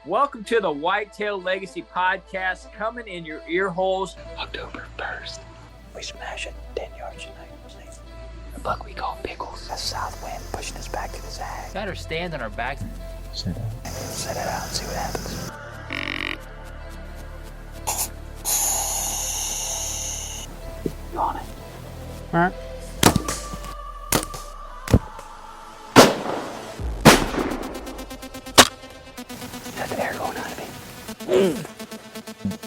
Welcome to the Whitetail Legacy Podcast, coming in your ear holes October 1st. We smash it 10 yards tonight. The buck we call Pickles. A south wind pushing us back to the zag. Got her stand on our backs. Set it out and see what happens. You on it? Huh? Got the air going out of me.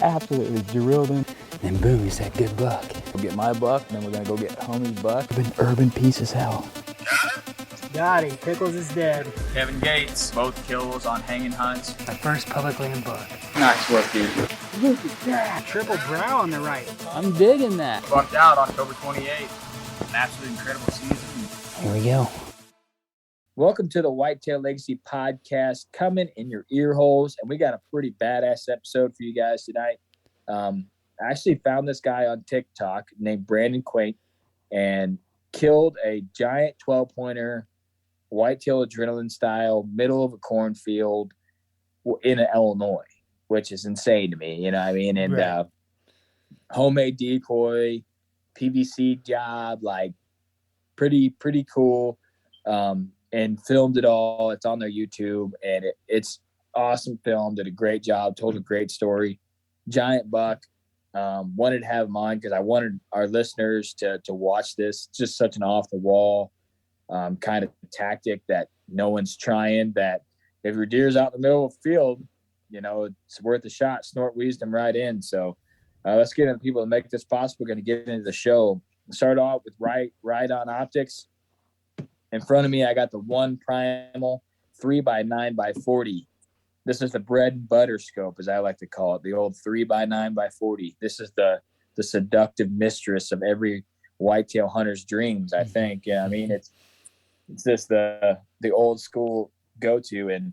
Absolutely drilled him. And boom, he's that good buck. Go get my buck, and then we're gonna go get homie's buck. Urban piece as hell. Got him. Pickles is dead. Kevin Gates, both kills on hanging hunts. My first public land buck. Nice work, dude. Look at that. Triple brow on the right. I'm digging that. Bucked out October 28th. An absolutely incredible season. Here we go. Welcome to the Whitetail Legacy Podcast, coming in your ear holes. And we got a pretty badass episode for you guys tonight. I actually found this guy on TikTok named Brandon Quandt and killed a giant 12-pointer, whitetail adrenaline style, middle of a cornfield in Illinois, which is insane to me. You know what I mean? And Right. Homemade decoy, PVC job, like pretty cool. And filmed it all. It's on their YouTube, and it's awesome film. Did a great job, told a great story. Giant buck. Wanted to have him on because I wanted our listeners to watch this. It's just such an off the wall kind of tactic that no one's trying. That if your deer's out in the middle of the field, you know, it's worth a shot. Snort wheezed him right in. So let's get into people to make this possible. We're going to get into the show. Start off with right on optics. In front of me, I got the one Primal 3x9x40. This is the bread and butter scope, as I like to call it, the old 3x9x40. This is the seductive mistress of every whitetail hunter's dreams, I think. Yeah, I mean, it's just the old school go-to, and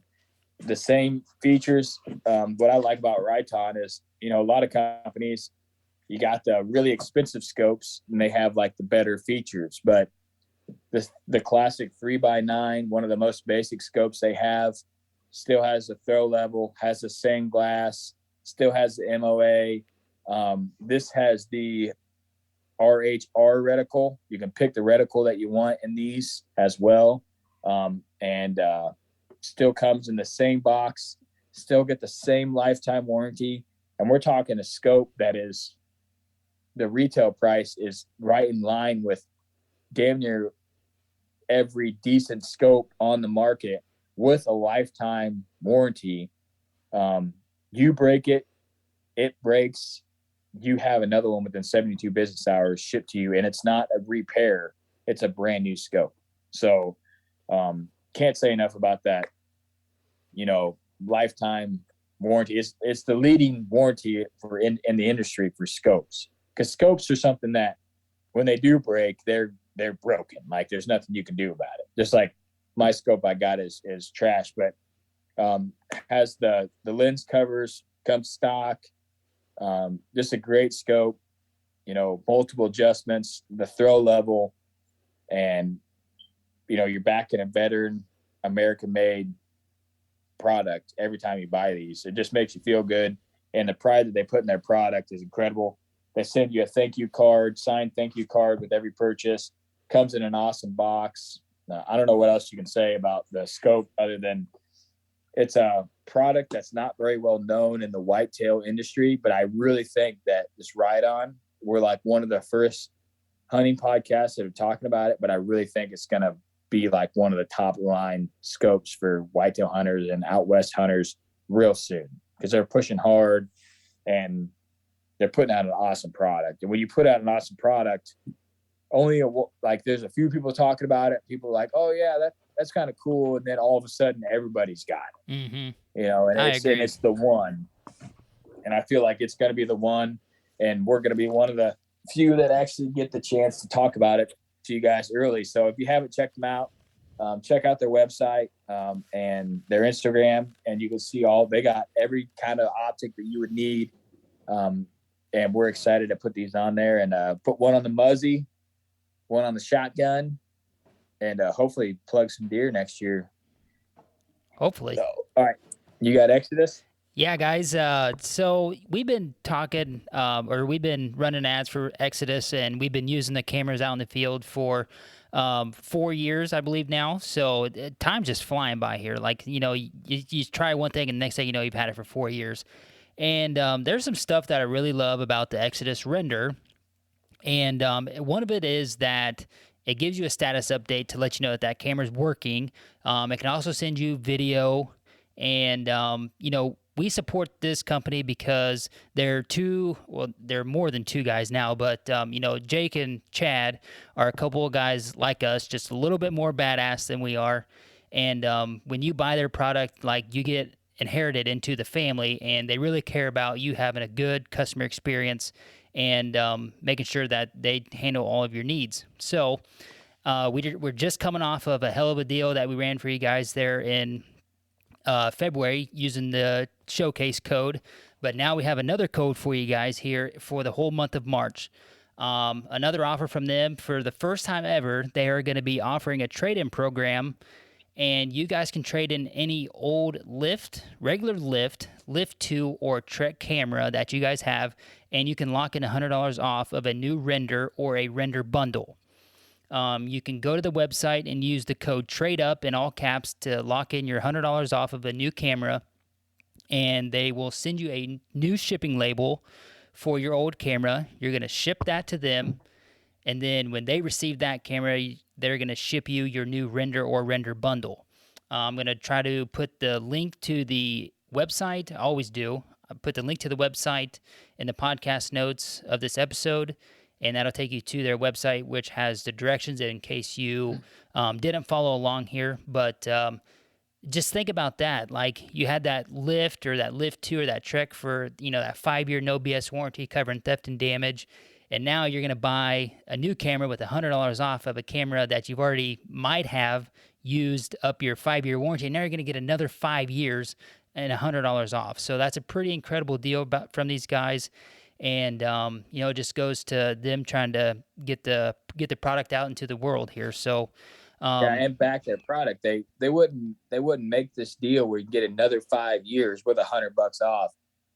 the same features. What I like about Riton is, you know, a lot of companies, you got the really expensive scopes, and they have like the better features, but the classic 3x9, one of the most basic scopes they have, still has the throw level, has the same glass, still has the MOA. This has the RHR reticle. You can pick the reticle that you want in these as well. And still comes in the same box, still get the same lifetime warranty. And we're talking a scope that is, the retail price is right in line with damn near every decent scope on the market with a lifetime warranty. You break it, it breaks. You have another one within 72 business hours shipped to you, and it's not a repair. It's a brand new scope. So can't say enough about that. You know, lifetime warranty. It's the leading warranty for in the industry for scopes, because scopes are something that when they do break, they're broken. Like there's nothing you can do about it. Just like my scope I got is trash, but has the lens covers, comes stock. Just a great scope, you know, multiple adjustments, the throw level, and you know, you're backing a veteran American made product every time you buy these. It just makes you feel good, and the pride that they put in their product is incredible. They send you a thank you card, signed thank you card with every purchase. Comes in an awesome box. I don't know what else you can say about the scope other than it's a product that's not very well known in the whitetail industry, but I really think that this Riton, we're like one of the first hunting podcasts that are talking about it, but I really think it's going to be like one of the top line scopes for whitetail hunters and out west hunters real soon, because they're pushing hard and they're putting out an awesome product. And when you put out an awesome product, there's a few people talking about it. People are like, oh yeah, that's kind of cool. And then all of a sudden everybody's got it, you know, and it's the one. And I feel like it's going to be the one, and we're going to be one of the few that actually get the chance to talk about it to you guys early. So if you haven't checked them out, check out their website and their Instagram, and you can see they got every kind of optic that you would need. And we're excited to put these on there and put one on the Muzzy, one on the shotgun, and hopefully plug some deer next year. Hopefully. So, all right. You got Exodus? Yeah, guys. So we've been talking, or we've been running ads for Exodus, and we've been using the cameras out in the field for 4 years, I believe now. So time's just flying by here. Like, you try one thing, and the next thing you know, you've had it for 4 years. And there's some stuff that I really love about the Exodus render. And one of it is that it gives you a status update to let you know that camera's working. It can also send you video. And, we support this company because they're more than two guys now, but, Jake and Chad are a couple of guys like us, just a little bit more badass than we are. And when you buy their product, like, you get inherited into the family, and they really care about you having a good customer experience and making sure that they handle all of your needs. So we're just coming off of a hell of a deal that we ran for you guys there in February using the showcase code, but now we have another code for you guys here for the whole month of March. Another offer from them. For the first time ever, they are going to be offering a trade-in program, and you guys can trade in any old regular lift 2, or Trek camera that you guys have, and you can lock in $100 off of a new render or a render bundle. You can go to the website and use the code TRADEUP in all caps to lock in your $100 off of a new camera, and they will send you a new shipping label for your old camera. You're going to ship that to them, and then when they receive that camera, they're going to ship you your new render or render bundle. I'm going to try to put the link to the website. I always do. I put the link to the website in the podcast notes of this episode, and that'll take you to their website, which has the directions in case you didn't follow along here. But just think about that. Like, you had that lift or that lift 2 or that Trek for, that 5-year no BS warranty covering theft and damage. And now you're going to buy a new camera with $100 off of a camera that you've already might have used up your 5-year warranty. And now you're going to get another 5 years and $100 off. So that's a pretty incredible deal from these guys. And, it just goes to them trying to get the product out into the world here. So, and back their product. They wouldn't make this deal where you get another 5 years with $100 off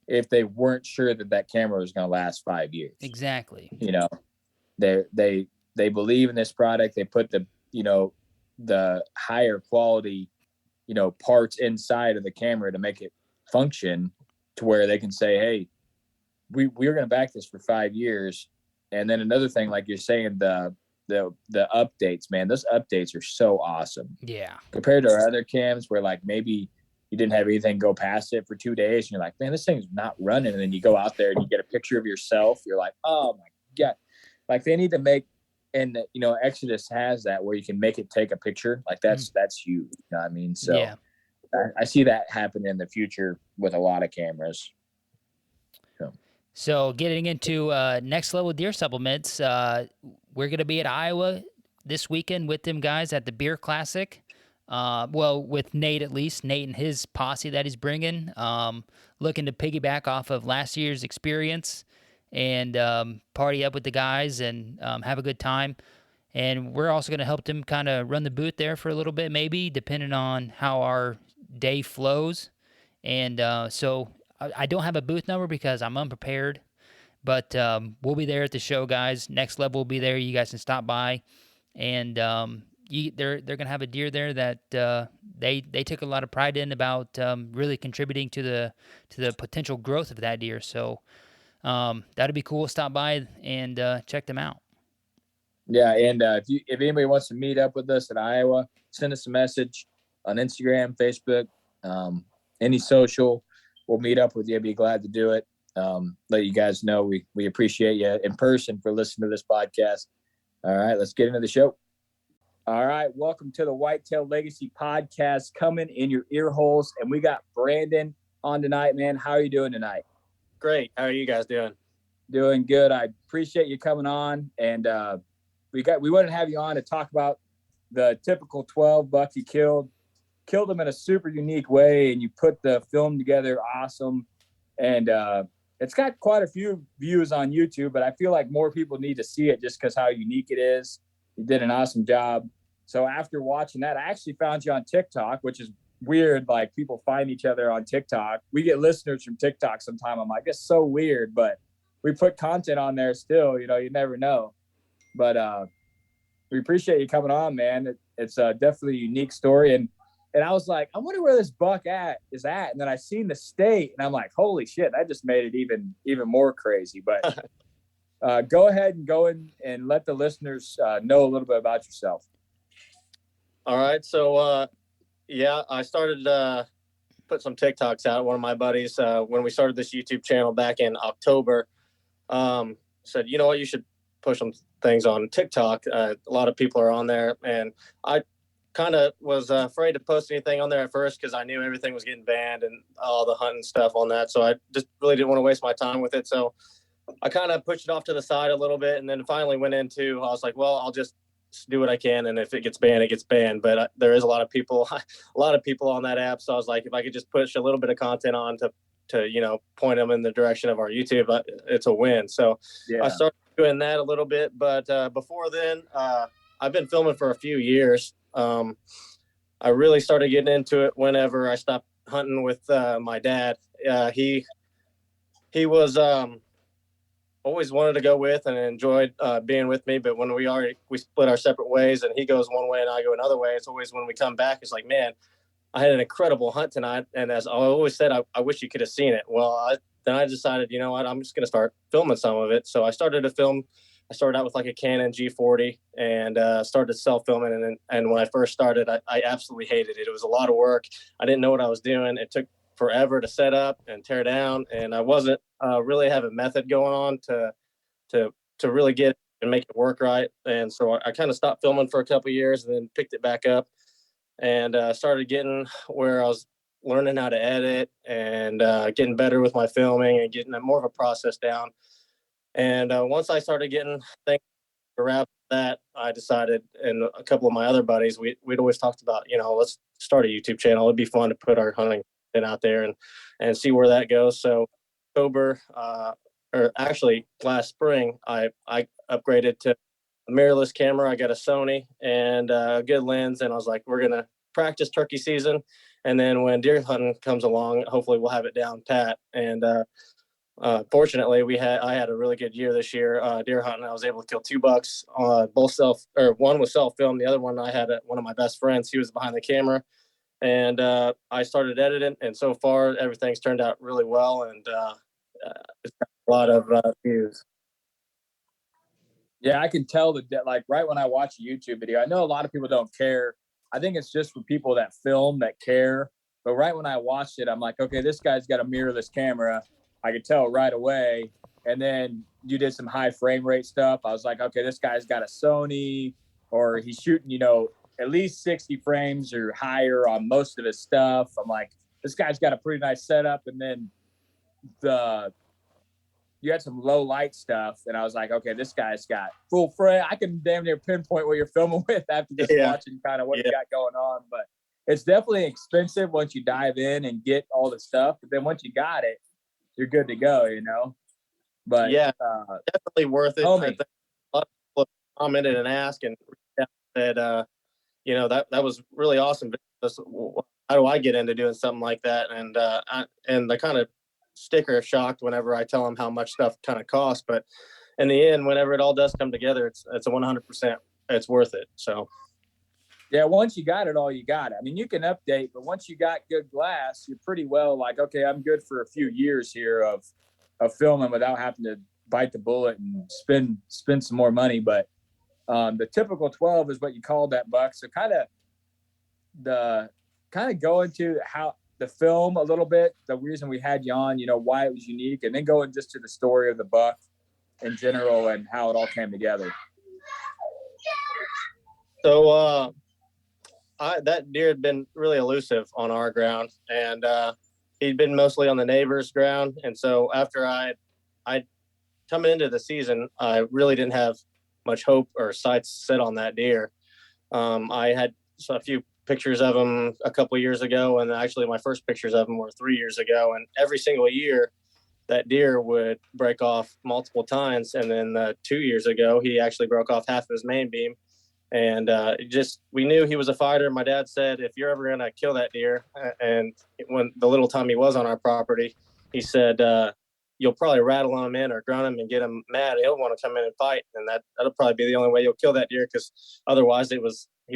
if they weren't sure that camera was going to last 5 years. Exactly. They believe in this product. They put the higher quality, parts inside of the camera to make it function to where they can say, hey, we're going to back this for 5 years. And then another thing, like you're saying, the updates, man, those updates are so awesome. Yeah. Compared to our other cams where, like, maybe you didn't have anything go past it for 2 days and you're like, man, this thing's not running. And then you go out there and you get a picture of yourself. You're like, oh my God. Like, they need to make, and Exodus has that where you can make it take a picture. Like, that's huge. You know what I mean? So yeah. I see that happen in the future with a lot of cameras. So getting into next level deer supplements, we're going to be at Iowa this weekend with them guys at the Beer Classic. With Nate, at least. Nate and his posse that he's bringing. Looking to piggyback off of last year's experience and party up with the guys and have a good time. And we're also going to help them kind of run the booth there for a little bit, maybe, depending on how our day flows. And so I don't have a booth number because I'm unprepared, but we'll be there at the show, guys. Next Level will be there. You guys can stop by, and they're gonna have a deer there that they took a lot of pride in about really contributing to the potential growth of that deer. So that'd be cool. Stop by and check them out. Yeah, and if anybody wants to meet up with us at Iowa, send us a message on Instagram, Facebook, any social. We'll meet up with you. Be glad to do it. Let you guys know we appreciate you in person for listening to this podcast. All right, let's get into the show. All right, welcome to the Whitetail Legacy Podcast, coming in your ear holes. And we got Brandon on tonight, man. How are you doing tonight? Great. How are you guys doing? Doing good. I appreciate you coming on. And we wanted to have you on to talk about the typical 12 buck you killed them in a super unique way, and you put the film together awesome. And it's got quite a few views on YouTube, but I feel like more people need to see it just because how unique it is. You did an awesome job. So after watching that, I actually found you on TikTok, which is weird. Like people find each other on TikTok. We get listeners from TikTok sometime. I'm like, it's so weird, but we put content on there still, you know, you never know. But we appreciate you coming on, man. It's definitely a unique story. And I was like, I wonder where this buck is at. And then I seen the state and I'm like, holy shit, that just made it even more crazy. But go ahead and go in and let the listeners know a little bit about yourself. All right. So, yeah, I started put some TikToks out. One of my buddies, when we started this YouTube channel back in October, said, you know what, you should push some things on TikTok. A lot of people are on there. And I kind of was afraid to post anything on there at first because I knew everything was getting banned and all the hunting stuff on that. So I just really didn't want to waste my time with it. So I kind of pushed it off to the side a little bit and then finally went into, I was like, well, I'll just do what I can. And if it gets banned, it gets banned. But there is a lot of people on that app. So I was like, if I could just push a little bit of content on to you know, point them in the direction of our YouTube, it's a win. So yeah. I started doing that a little bit. But before then, I've been filming for a few years. I really started getting into it whenever I stopped hunting with my dad. He was always wanted to go with and enjoyed being with me, but when we split our separate ways and he goes one way and I go another way, it's always when we come back, it's like, man, I had an incredible hunt tonight, and as I always said, I wish you could have seen it. Well, then I decided, you know what, I'm just going to start filming some of it. So I started to film. I started out with like a Canon G40 and started self-filming. And when I first started, I absolutely hated it. It was a lot of work. I didn't know what I was doing. It took forever to set up and tear down. And I wasn't really have a method going on to really get and make it work right. And so I kind of stopped filming for a couple of years and then picked it back up and started getting where I was learning how to edit and getting better with my filming and getting more of a process down. And once I started getting things to wrap that, I decided, and a couple of my other buddies, we'd always talked about, you know, let's start a YouTube channel. It'd be fun to put our hunting out there and see where that goes. So October, or actually last spring, I upgraded to a mirrorless camera. I got a Sony and a good lens, and I was like, we're gonna practice turkey season, and then when deer hunting comes along, hopefully we'll have it down pat. And fortunately, I had a really good year this year deer hunting. I was able to kill 2 bucks, both one was self-filmed. The other one, I had one of my best friends. He was behind the camera, and I started editing. And so far, everything's turned out really well, and it's got a lot of views. Yeah, I can tell that, like, right when I watch a YouTube video, I know a lot of people don't care. I think it's just for people that film that care. But right when I watched it, I'm like, okay, this guy's got a mirrorless camera. I could tell right away. And then you did some high frame rate stuff. I was like, okay, this guy's got a Sony, or he's shooting, you know, at least 60 frames or higher on most of his stuff. I'm like, this guy's got a pretty nice setup. And then you had some low light stuff, and I was like, okay, this guy's got full frame. I can damn near pinpoint what you're filming with after just watching kind of what you got going on. But it's definitely expensive once you dive in and get all the stuff. But then once you got it, you're good to go, you know. But yeah, definitely worth it. Homie. I think a lot of people commented and asked and said, you know, that was really awesome. How do I get into doing something like that? And I kind of sticker shocked whenever I tell them how much stuff kind of costs, but in the end, whenever it all does come together, it's a 100%. It's worth it. So yeah, once you got it all, you got it. I mean, you can update, but once you got good glass, you're pretty well like, okay, I'm good for a few years here of filming without having to bite the bullet and spend some more money. But the typical 12 is what you call that buck. So kind of go into how the film a little bit, the reason we had you on, you know, why it was unique, and then going just to the story of the buck in general and how it all came together. So that deer had been really elusive on our ground, and he'd been mostly on the neighbor's ground. And so after I coming into the season, I really didn't have much hope or sights set on that deer. I had a few pictures of him a couple of years ago, and actually my first pictures of him were 3 years ago. And every single year, that deer would break off multiple times. And then 2 years ago, he actually broke off half of his main beam. And we knew he was a fighter. My dad said, if you're ever going to kill that deer, and when the little time he was on our property, he said, you'll probably rattle him in or grunt him and get him mad. He'll want to come in and fight. And that'll probably be the only way you'll kill that deer, because otherwise he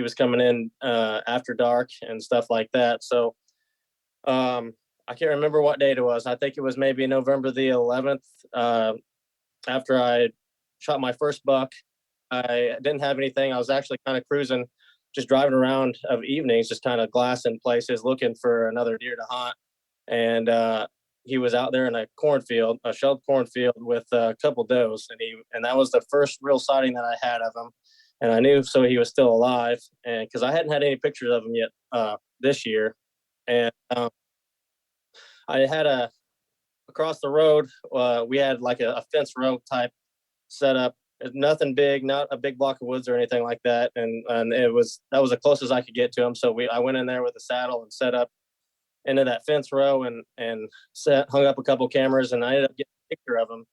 was coming in after dark and stuff like that. So I can't remember what date it was. I think it was maybe November the 11th. After I shot my first buck, I didn't have anything. I was actually kind of cruising, just driving around of evenings, just kind of glassing places, looking for another deer to hunt. And he was out there in a shelled cornfield with a couple does. And that was the first real sighting that I had of him. And I knew so he was still alive, and because I hadn't had any pictures of him yet this year. And I had across the road, we had like a fence row type setup. Nothing big, not a big block of woods or anything like that. And that was the closest I could get to him. So I went in there with a saddle and set up into that fence row and hung up a couple cameras, and I ended up getting a picture of him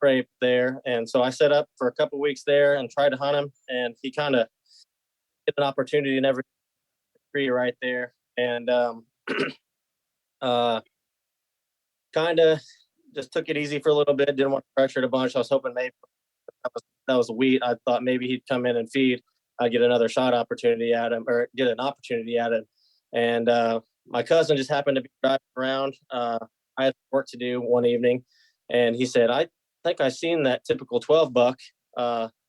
right there. And so I set up for a couple weeks there and tried to hunt him, and he kind of get an opportunity in every tree right there. And kind of just took it easy for a little bit. Didn't want to pressure it a bunch. I was hoping maybe that was wheat. I thought maybe he'd come in and feed. I'd get another shot opportunity at him, or get an opportunity at him. And my cousin just happened to be driving around. I had work to do one evening, and he said, I think I seen that typical 12 buck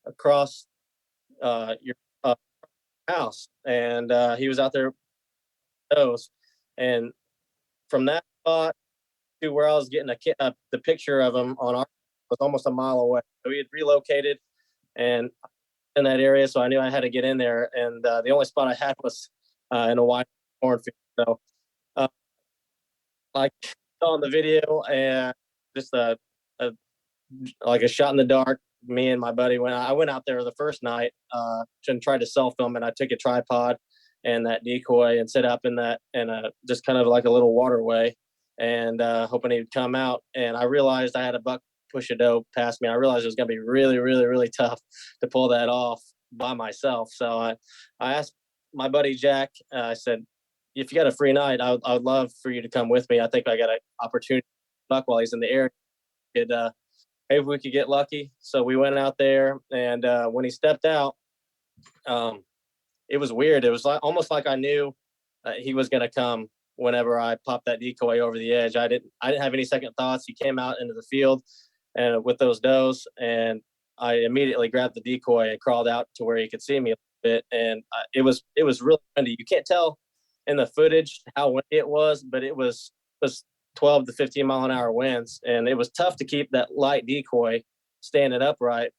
across your house. And he was out there with those. And from that spot to where I was getting the picture of him on our was almost a mile away. So he had relocated and in that area, so I knew I had to get in there. And the only spot I had was in a wide cornfield. So like saw in the video, and just like a shot in the dark. Me and my buddy I went out there the first night and tried to self film, and I took a tripod and that decoy and set up in that, and just kind of like a little waterway, and hoping he'd come out. And I realized I had a buck push a doe past me. I realized it was going to be really, really, really tough to pull that off by myself. So I asked my buddy Jack, I said, if you got a free night, I would love for you to come with me. I think I got an opportunity to buck while he's in the area. Maybe we could get lucky. So we went out there, and when he stepped out, it was weird. It was almost like I knew he was going to come whenever I popped that decoy over the edge. I didn't have any second thoughts. He came out into the field and with those does, and I immediately grabbed the decoy and crawled out to where he could see me a bit. And it was really windy. You can't tell in the footage how windy it was, but it was 12 to 15 mile an hour winds, and it was tough to keep that light decoy standing upright,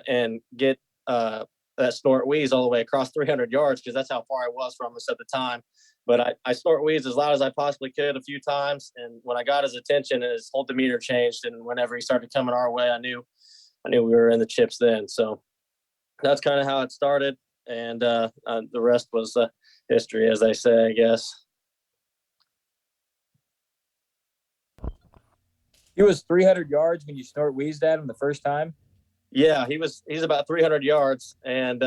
and get that snort wheeze all the way across 300 yards, because that's how far I was from us at the time. But I snort wheezed as loud as I possibly could a few times, and when I got his attention, his whole demeanor changed, and whenever he started coming our way, I knew we were in the chips then. So that's kind of how it started, and the rest was history, as they say, I guess. He was 300 yards when you snort wheezed at him the first time? Yeah, he's about 300 yards. And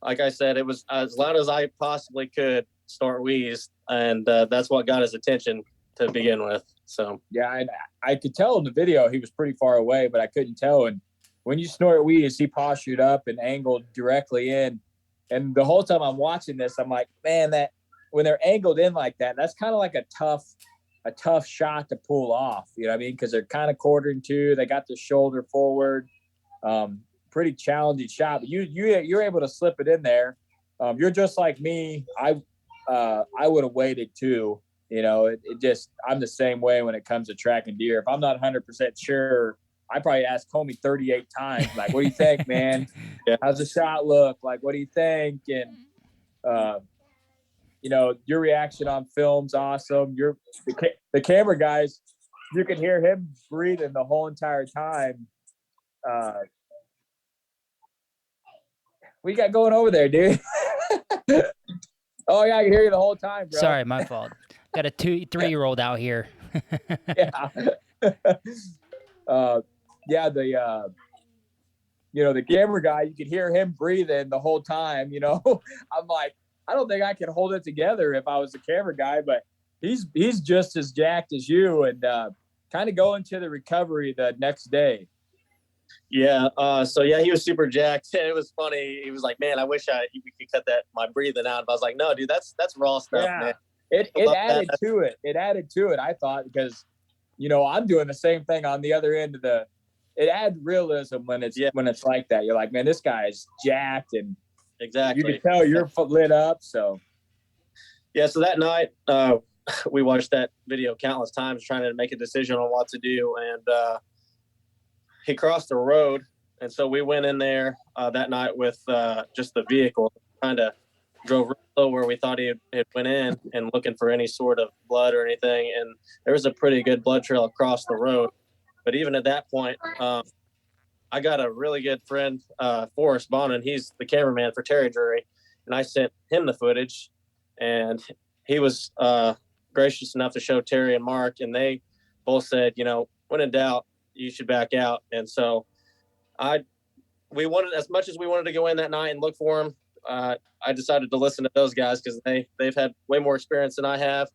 like I said, it was as loud as I possibly could snort wheeze. And that's what got his attention to begin with. So, yeah, I could tell in the video he was pretty far away, but I couldn't tell. And when you snort wheeze, he postured up and angled directly in. And the whole time I'm watching this, I'm like, man, that when they're angled in like that, that's kind of like a tough shot to pull off. You know what I mean? Because they're kind of quartering to, they got the shoulder forward. Pretty challenging shot, but you're able to slip it in there. You're just like me. I would have waited too. You know, it just, I'm the same way when it comes to tracking deer. If I'm not 100% sure, I probably ask Comey 38 times, like, what do you think, man? Yeah. How's the shot look? Like, what do you think? And, you know, your reaction on film's awesome. The camera guys, you can hear him breathing the whole entire time. What you got going over there, dude? Oh yeah, I can hear you the whole time, bro. Sorry, my fault. Got a 3-year-old out here. Yeah. Yeah, the camera guy, you could hear him breathing the whole time. I'm like, I don't think I could hold it together if I was the camera guy, but he's just as jacked as you, and kind of going to the recovery the next day. Yeah. So yeah, he was super jacked. It was funny. He was like, "Man, I wish we could cut my breathing out." But I was like, "No, dude, that's raw stuff, man." It added to it. It added to it, I thought, because I'm doing the same thing on the other end of it adds realism when it's like that. You're like, man, this guy's jacked, and exactly, you can tell you're lit up. So yeah. So that night, we watched that video countless times, trying to make a decision on what to do, and he crossed the road, and so we went in there that night with just the vehicle, kind of drove real slow where we thought he had went in, and looking for any sort of blood or anything, and there was a pretty good blood trail across the road. But even at that point, I got a really good friend, Forrest Bonin. He's the cameraman for Terry Drury, and I sent him the footage, and he was gracious enough to show Terry and Mark, and they both said, when in doubt, you should back out. And so we wanted, as much as we wanted to go in that night and look for him, I decided to listen to those guys because they've had way more experience than I have,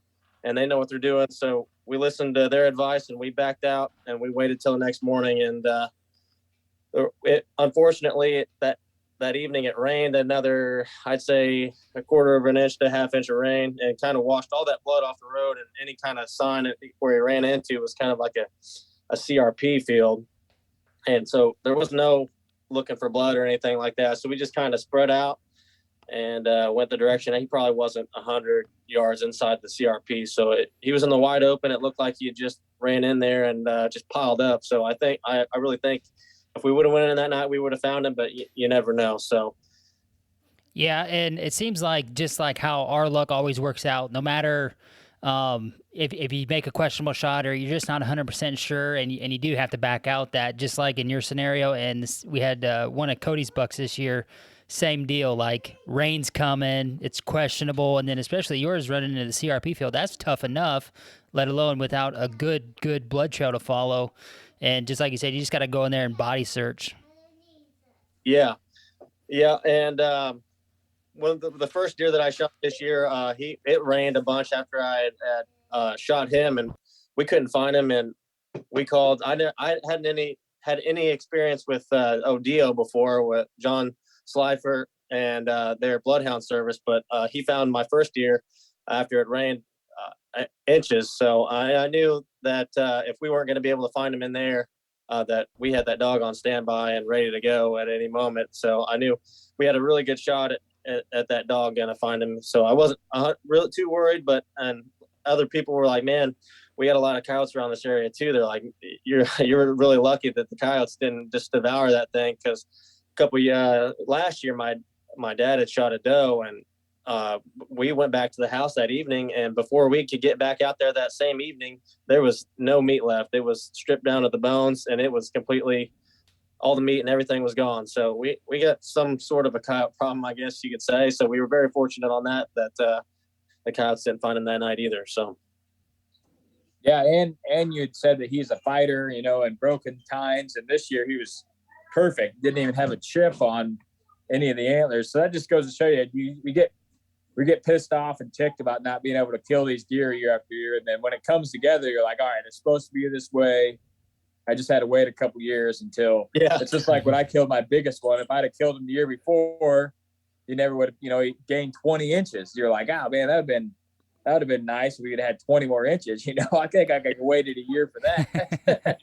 and they know what they're doing. So we listened to their advice, and we backed out, and we waited till the next morning. And unfortunately, that evening it rained another, I'd say, a quarter of an inch to a half inch of rain, and kind of washed all that blood off the road, and any kind of sign where he ran into was kind of like a CRP field. And so there was no looking for blood or anything like that. So we just kind of spread out and went the direction. He probably wasn't 100 yards inside the CRP. So he was in the wide open. It looked like he had just ran in there and just piled up. So I really think if we would have went in that night, we would have found him, but you never know. So. Yeah. And it seems like just like how our luck always works out, no matter if you make a questionable shot or you're just not 100% sure and you do have to back out, that just like in your scenario, and we had one of Cody's bucks this year, same deal, like rain's coming, it's questionable, and then especially yours running into the CRP field, that's tough enough, let alone without a good blood trail to follow. And just like you said, you just got to go in there and body search. Yeah. And well, the first deer that I shot this year, it rained a bunch after I had shot him, and we couldn't find him. And we called. I hadn't had any experience with Odio before with John Slifer and their bloodhound service, but he found my first deer after it rained inches. So I knew that if we weren't going to be able to find him in there, that we had that dog on standby and ready to go at any moment. So I knew we had a really good shot at that dog going to find him. So I wasn't really too worried, and other people were like, man, we had a lot of coyotes around this area too. They're like, you're really lucky that the coyotes didn't just devour that thing. Cause last year, my dad had shot a doe, and we went back to the house that evening, and before we could get back out there that same evening, there was no meat left. It was stripped down to the bones, and it was completely, all the meat and everything was gone. So we got some sort of a coyote problem, I guess you could say. So we were very fortunate on that the coyotes didn't find him that night either. So. Yeah. And you'd said that he's a fighter, and broken tines. And this year he was perfect. Didn't even have a chip on any of the antlers. So that just goes to show you, we get pissed off and ticked about not being able to kill these deer year after year. And then when it comes together, you're like, all right, it's supposed to be this way. I just had to wait a couple years until it's just like when I killed my biggest one. If I'd have killed him the year before, you never would have, he gained 20 inches. You're like, oh man, that would have been nice if we could have had 20 more inches. I think I could have waited a year for that.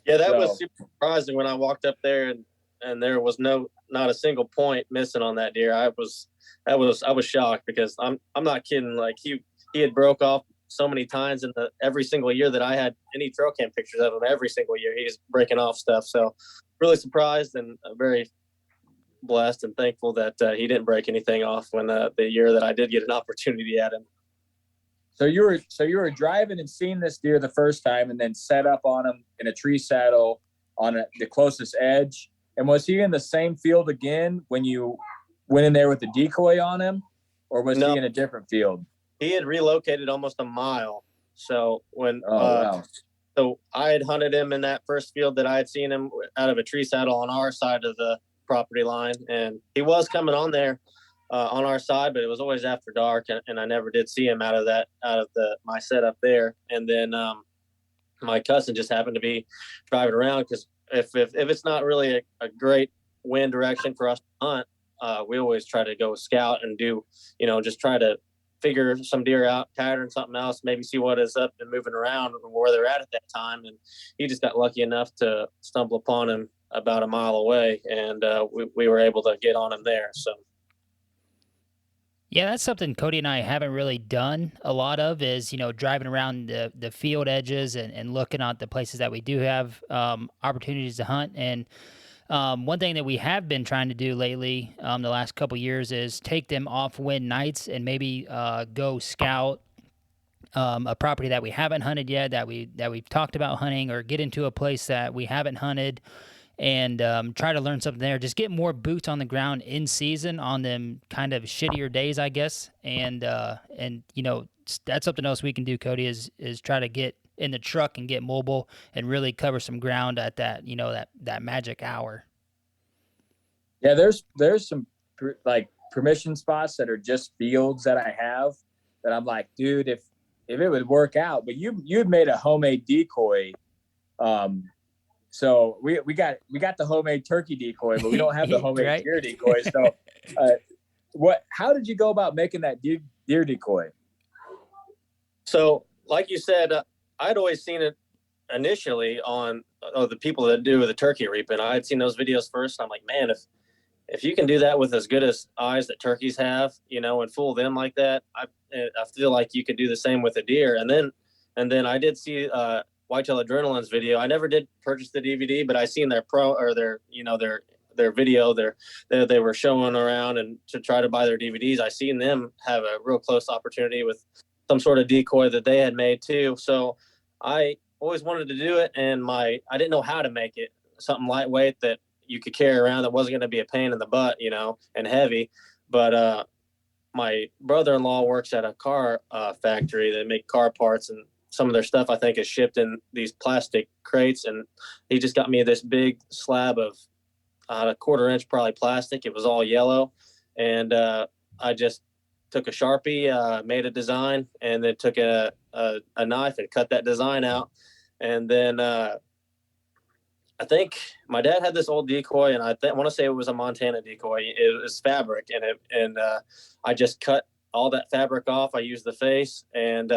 Yeah, that was super surprising when I walked up there and there was not a single point missing on that deer. I was shocked because I'm not kidding. Like he had broke off so many times in every single year that I had any trail cam pictures of him. Every single year he's breaking off stuff. So really surprised and very blessed and thankful that he didn't break anything off when the year that I did get an opportunity at him. So you were driving and seeing this deer the first time, and then set up on him in a tree saddle on the closest edge. And was he in the same field again when you went in there with the decoy on him, or was he in a different field? He had relocated almost a mile. So when So I had hunted him in that first field that I had seen him out of a tree saddle on our side of the property line, and he was coming on there on our side, but it was always after dark, and I never did see him out of my setup there. And then my cousin just happened to be driving around, because if it's not really a great wind direction for us to hunt, we always try to go scout and do, just try to figure some deer out, pattern something else, maybe see what is up and moving around where they're at that time. And he just got lucky enough to stumble upon him about a mile away, and we were able to get on him there. So yeah, that's something Cody and I haven't really done a lot of, is, driving around the field edges and looking at the places that we do have opportunities to hunt. And one thing that we have been trying to do lately, the last couple years, is take them off wind nights and maybe go scout a property that we haven't hunted yet, that we've talked about hunting, or get into a place that we haven't hunted, and try to learn something there. Just get more boots on the ground in season on them kind of shittier days, I guess. And that's something else we can do, Cody, is try to get in the truck and get mobile and really cover some ground at that, that magic hour. Yeah, there's some like permission spots that are just fields that I have that I'm like, dude, if it would work out. But you had made a homemade decoy. So we got the homemade turkey decoy, but we don't have the homemade right? deer decoy. So how did you go about making that deer decoy? So like you said, I'd always seen it initially on the people that do the turkey reaping. I had seen those videos first. I'm like, man, if you can do that with as good as eyes that turkeys have, and fool them like that, I feel like you could do the same with a deer. And then I did see Whitetail Adrenaline's video. I never did purchase the DVD, but I seen their their video. They were showing around, and to try to buy their DVDs, I seen them have a real close opportunity with some sort of decoy that they had made too. So I always wanted to do it, and I didn't know how to make it something lightweight that you could carry around that wasn't going to be a pain in the butt, and heavy. But my brother-in-law works at a car factory. They make car parts, and some of their stuff I think is shipped in these plastic crates. And he just got me this big slab of a 1/4 inch probably plastic. It was all yellow, and I just took a Sharpie, made a design, and then took a knife and cut that design out. And then I think my dad had this old decoy, and I want to say it was a Montana decoy. It was fabric, and I just cut all that fabric off. I used the face, and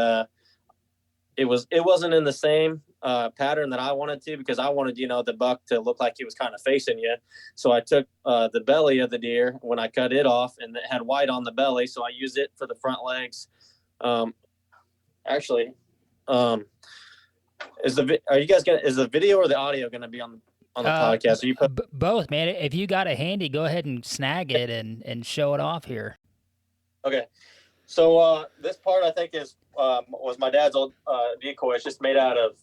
it wasn't in the same pattern that I wanted to, because I wanted, the buck to look like he was kind of facing you. So I took the belly of the deer when I cut it off, and it had white on the belly. So I used it for the front legs. Is the video or the audio going to be on the podcast? You both, man. If you got it handy, go ahead and snag it and show it off here. Okay. So this part I think was my dad's old decoy. It's just made out of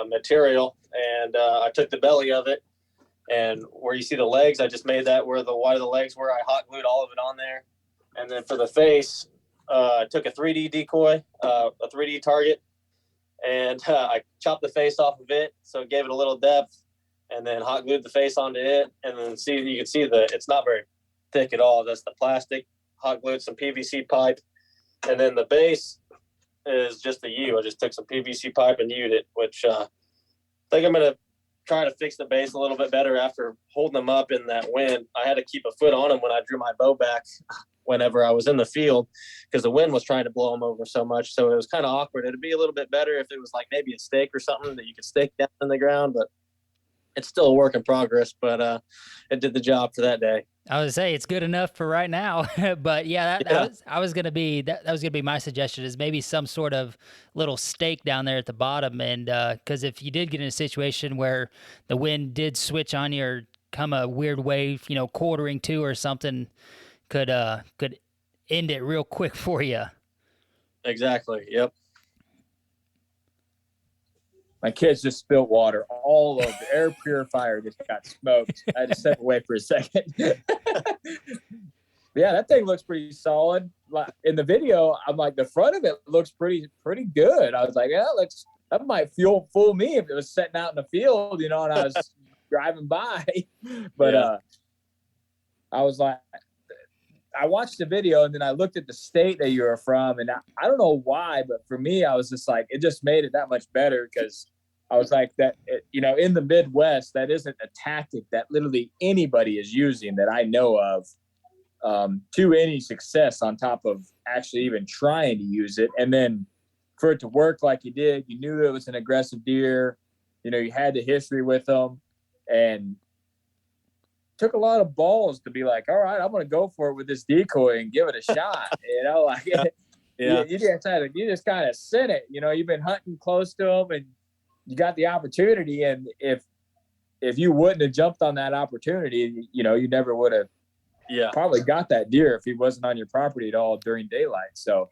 material, and I took the belly of it, and where you see the legs, I just made that where the white of the legs were. I hot glued all of it on there, and then for the face, I took a 3D decoy, a 3D target, and I chopped the face off of it, so it gave it a little depth, and then hot glued the face onto it, and then you can see it's not very thick at all. That's the plastic. Hot glued some PVC pipe, and then the base is just a U. I just took some PVC pipe and U'd it, which I think I'm going to try to fix the base a little bit better after holding them up in that wind. I had to keep a foot on them when I drew my bow back whenever I was in the field, because the wind was trying to blow them over so much. So it was kind of awkward. It'd be a little bit better if it was like maybe a stake or something that you could stake down in the ground, but it's still a work in progress. But it did the job for that day. I would say it's good enough for right now, but yeah, that was gonna be my suggestion, is maybe some sort of little stake down there at the bottom, and because if you did get in a situation where the wind did switch on you or come a weird wave, quartering to or something, could end it real quick for you. Exactly. Yep. My kids just spilled water all over. The air purifier just got smoked. I had to step away for a second. Yeah, that thing looks pretty solid. In the video, I'm like, the front of it looks pretty good. I was like, yeah, that might fool me if it was sitting out in the field, and I was driving by. But I was like, I watched the video and then I looked at the state that you were from, and I don't know why, but for me, I was just like, it just made it that much better because I was like in the Midwest, that isn't a tactic that literally anybody is using that I know of to any success on top of actually even trying to use it. And then for it to work like you did, you knew it was an aggressive deer, you had the history with them, and took a lot of balls to be like, all right, I'm going to go for it with this decoy and give it a shot. Yeah. You just kind of sent it, you've been hunting close to them and you got the opportunity. And if you wouldn't have jumped on that opportunity, you never would have probably got that deer if he wasn't on your property at all during daylight. So,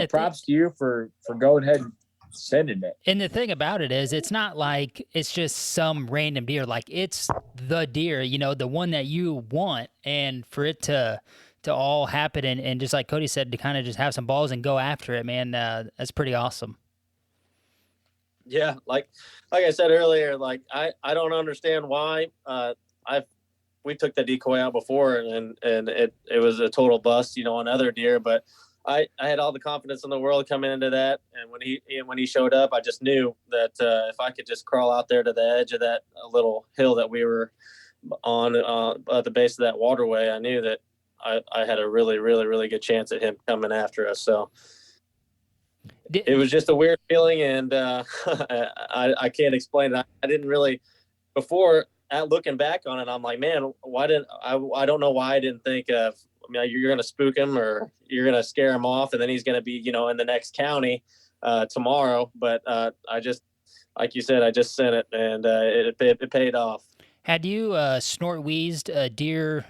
props to you for going ahead and sending it. And the thing about it is, it's not like it's just some random deer. Like, it's the deer, the one that you want. And for it to all happen and just like Cody said, to kind of just have some balls and go after it, man, that's pretty awesome. Yeah, like I said earlier, like I don't understand why we took the decoy out before and it was a total bust, on other deer, but I had all the confidence in the world coming into that, and when he showed up, I just knew that if I could just crawl out there to the edge of that little hill that we were on at the base of that waterway, I knew that I had a really, really, really good chance at him coming after us. So it was just a weird feeling, and I can't explain it. I didn't really before. Looking back on it, I'm like, man, why didn't I don't know why I didn't think of, you're going to spook him or you're going to scare him off, and then he's going to be, in the next county tomorrow. But I just, like you said, I just sent it, and it paid off. Had you snort wheezed a deer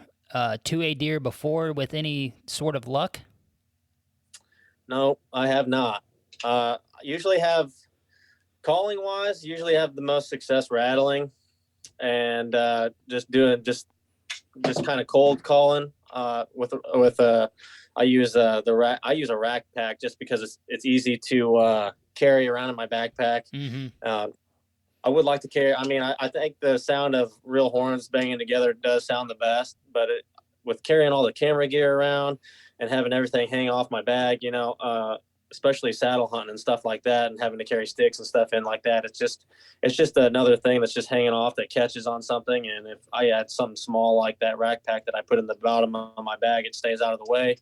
to a deer before with any sort of luck? No, I have not. Usually have, calling wise, have the most success rattling. And just kind of cold calling with I use a rack pack just because it's easy to carry around in my backpack. Mm-hmm. I would like to carry. I think the sound of real horns banging together does sound the best, but with carrying all the camera gear around and having everything hang off my bag, especially saddle hunting and stuff like that, and having to carry sticks and stuff in like that, it's just another thing that's just hanging off that catches on something. And if I had something small like that rack pack that I put in the bottom of my bag, it stays out of the way.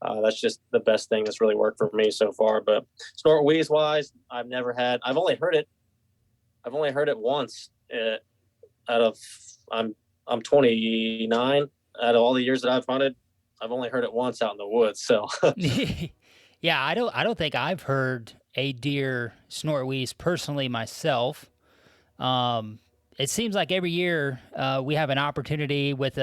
That's just the best thing that's really worked for me so far. But snort wheeze wise, I've only heard it once out of I'm 29. Out of all the years that I've hunted, I've only heard it once out in the woods. So yeah, I don't think I've heard a deer snort wheeze personally myself. It seems like every year we have an opportunity with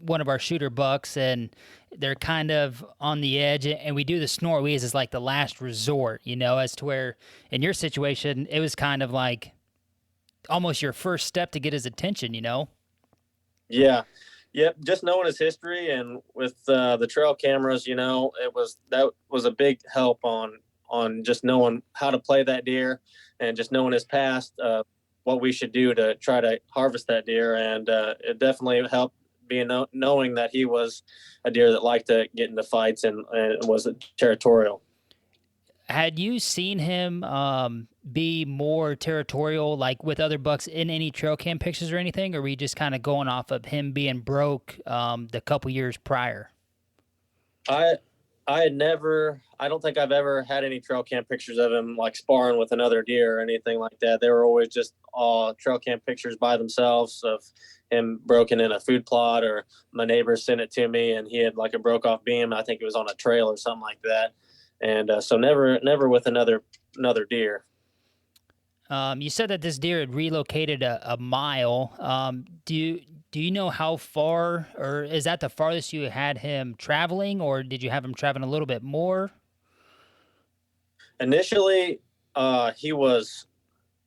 one of our shooter bucks, and they're kind of on the edge, and we do the snort wheeze as like the last resort, as to where in your situation it was kind of like almost your first step to get his attention, Yeah. Yep, just knowing his history and with the trail cameras, that was a big help on just knowing how to play that deer and just knowing his past, what we should do to try to harvest that deer. And it definitely helped knowing that he was a deer that liked to get into fights and was territorial. Had you seen him be more territorial, like with other bucks in any trail cam pictures or anything, or were you just kind of going off of him being broke the couple years prior? I don't think I've ever had any trail cam pictures of him like sparring with another deer or anything like that. They were always just all trail cam pictures by themselves of him broken in a food plot, or my neighbor sent it to me and he had like a broke off beam. I think it was on a trail or something like that. And so never with another deer. You said that this deer had relocated a mile. Do you know how far, or is that the farthest you had him traveling, or did you have him traveling a little bit more? Initially, he was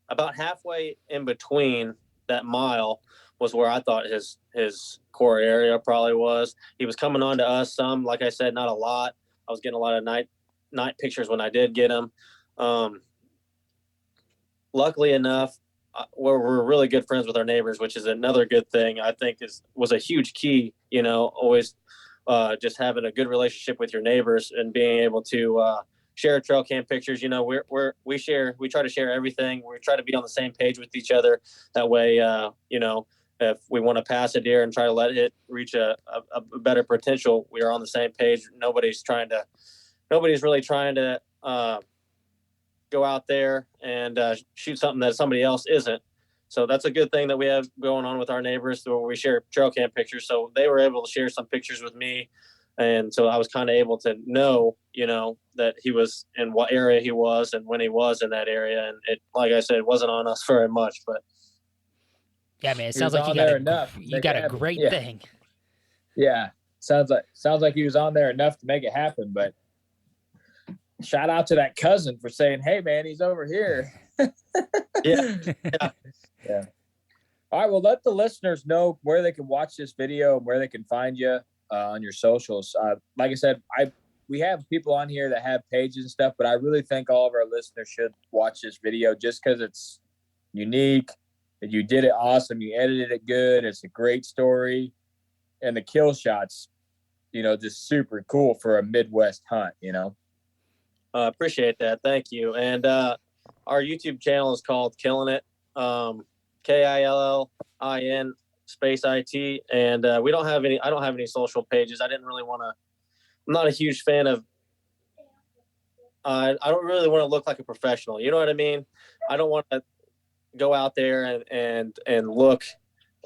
about halfway in between. That mile was where I thought his core area probably was. He was coming on to us some, like I said, not a lot. I was getting a lot of night pictures when I did get him. luckily enough, we're really good friends with our neighbors, which is another good thing. I think was a huge key. Always just having a good relationship with your neighbors and being able to share trail cam pictures. We try to share everything. We try to be on the same page with each other. That way, if we want to pass a deer and try to let it reach a better potential, we are on the same page. Nobody's really trying to go out there and shoot something that somebody else isn't. So that's a good thing that we have going on with our neighbors, where we share trail cam pictures. So they were able to share some pictures with me. And so I was kind of able to know, that he was in what area he was and when he was in that area. And it, like I said, it wasn't on us very much, but. Yeah, man, it sounds like you got a great thing. Yeah. Sounds like he was on there enough to make it happen, but shout out to that cousin for saying, "Hey man, he's over here." Yeah. All right. Well, let the listeners know where they can watch this video and where they can find you on your socials. Like I said, we have people on here that have pages and stuff, but I really think all of our listeners should watch this video just because it's unique. You did it awesome. You edited it good. It's a great story. And the kill shots, just super cool for a Midwest hunt, Appreciate that. Thank you. And our YouTube channel is called Killin It, KILLIN space IT. And I don't have any social pages. I didn't really want to, I'm not a huge fan of, I don't really want to look like a professional. You know what I mean? I don't want to go out there and look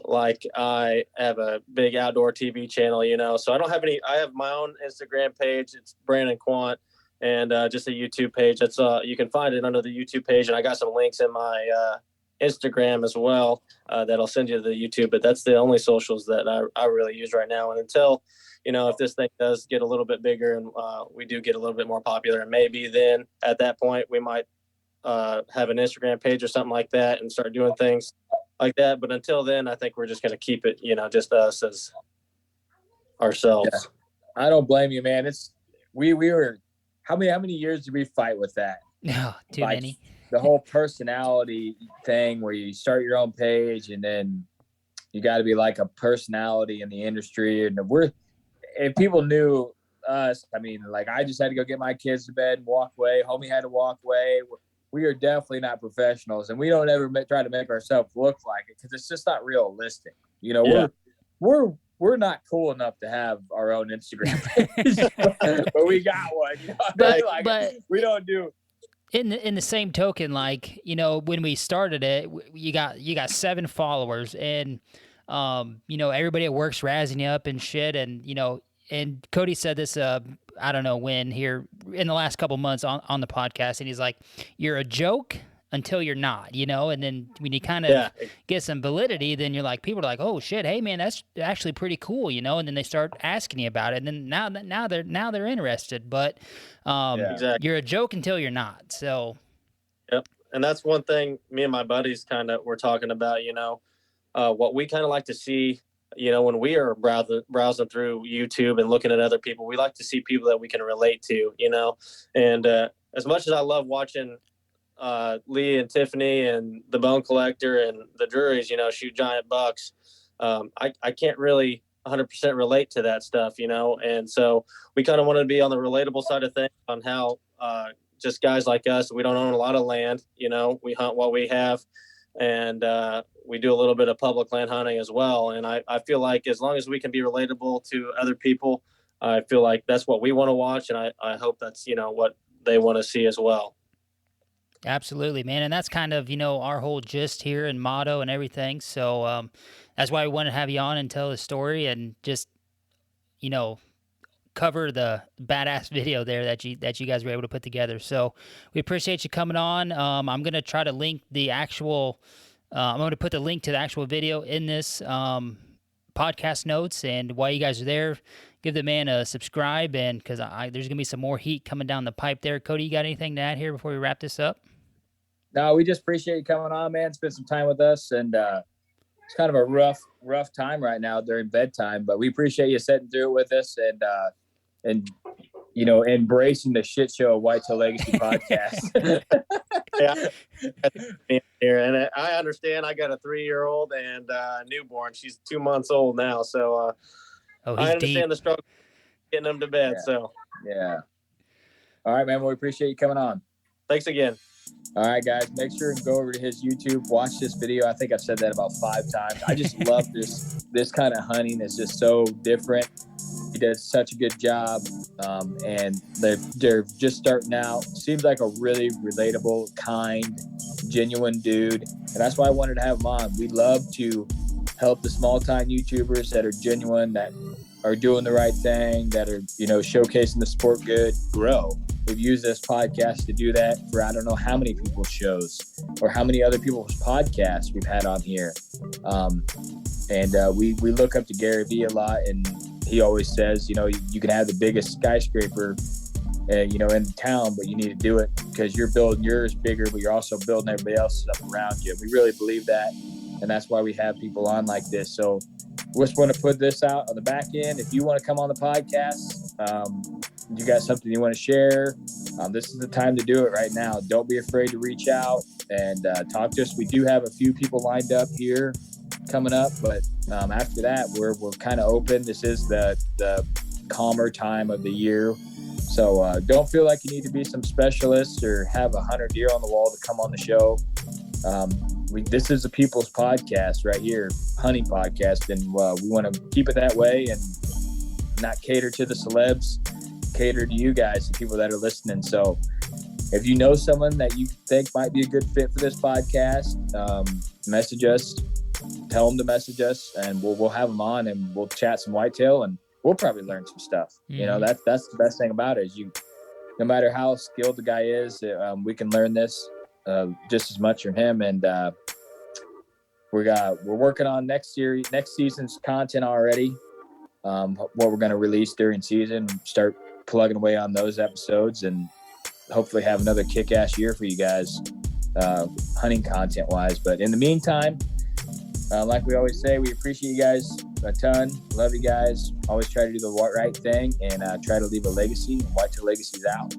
like I have a big outdoor TV channel, so I don't have any. I have my own Instagram page. It's Brandon Quandt, and just a YouTube page. That's you can find it under the YouTube page, and I got some links in my Instagram as well that I'll send you to the YouTube. But that's the only socials that I really use right now. And until if this thing does get a little bit bigger and we do get a little bit more popular, and maybe then at that point we might have an Instagram page or something like that and start doing things like that. But until then, I think we're just going to keep it, just us as ourselves. Yeah. I don't blame you, man. We were, how many years did we fight with that? No, too many. The whole personality thing where you start your own page and then you got to be like a personality in the industry. And if people knew us, I mean, like I just had to go get my kids to bed and walk away. Homie had to walk away. We are definitely not professionals, and we don't ever try to make ourselves look like it because it's just not realistic. We're not cool enough to have our own Instagram page, but we got one. But we don't do. In the same token, like when we started it, you got 7 followers, and everybody at work's razzing you up and shit, and and Cody said this, I don't know when here in the last couple months on the podcast, and he's like, "You're a joke until you're not," and then when you kind of get some validity, then you're like, people are like, "Oh shit, hey man, that's actually pretty cool," and then they start asking you about it, and then now they're interested, but you're a joke until you're not. So, yep, and that's one thing me and my buddies kind of were talking about. What we kind of like to see. When we are browsing through YouTube and looking at other people, we like to see people that we can relate to, and as much as I love watching Lee and Tiffany and the Bone Collector and the Drurys, shoot giant bucks, I can't really 100% relate to that stuff, and so we kind of want to be on the relatable side of things on how just guys like us, we don't own a lot of land, we hunt what we have, and we do a little bit of public land hunting as well. And I feel like as long as we can be relatable to other people, I feel like that's what we want to watch. And I hope that's, what they want to see as well. Absolutely, man. And that's kind of, our whole gist here and motto and everything. So that's why we wanted to have you on and tell the story and just, cover the badass video there that you guys were able to put together. So we appreciate you coming on. I'm going to try to link the actual, I'm going to put the link to the actual video in this podcast notes. And while you guys are there, give the man a subscribe, and because there's going to be some more heat coming down the pipe there. Cody, you got anything to add here before we wrap this up? No, we just appreciate you coming on, man. Spend some time with us, and it's kind of a rough time right now during bedtime, but we appreciate you sitting through it with us and embracing the shit show of Whitetail Legacy podcast. Here, and I understand. I got a 3-year-old and a newborn. She's 2 months old now, so I understand deep. the struggle getting them to bed. Yeah. So yeah. All right, man. We appreciate you coming on. thanks again. All right, guys, make sure and go over to his YouTube, watch this video. I think I've said that about 5 times. I just love this kind of hunting. It's just so different. He does such a good job, and they're just starting out. Seems like a really relatable, kind, genuine dude, and that's why I wanted to have him on. We love to help the small-time YouTubers that are genuine, that are doing the right thing, that are, showcasing the sport good, grow. We've used this podcast to do that for I don't know how many people's shows or how many other people's podcasts we've had on here. We look up to Gary Vee a lot, and he always says, you can have the biggest skyscraper, in town, but you need to do it because you're building yours bigger, but you're also building everybody else's up around you. We really believe that, and that's why we have people on like this. So we just want to put this out on the back end. If you want to come on the podcast, you got something you want to share, this is the time to do it right now. Don't be afraid to reach out and talk to us. We do have a few people lined up here coming up, but after that, we're kind of open. This is the calmer time of the year. So don't feel like you need to be some specialist or have 100 deer on the wall to come on the show. This is a people's podcast right here, hunting podcast, and we want to keep it that way and not cater to the celebs, cater to you guys, the people that are listening. So if you know someone that you think might be a good fit for this podcast, message us, tell them to message us, and we'll have them on and we'll chat some whitetail, and we'll probably learn some stuff. Mm-hmm. That's the best thing about it is no matter how skilled the guy is, we can learn this just as much from him. And we're working on next season's content already. What we're going to release during season, start plugging away on those episodes, and hopefully have another kick-ass year for you guys, hunting content wise. But in the meantime, like we always say, we appreciate you guys a ton. Love you guys. Always try to do the right thing and try to leave a legacy. Whitetail Legacy's out.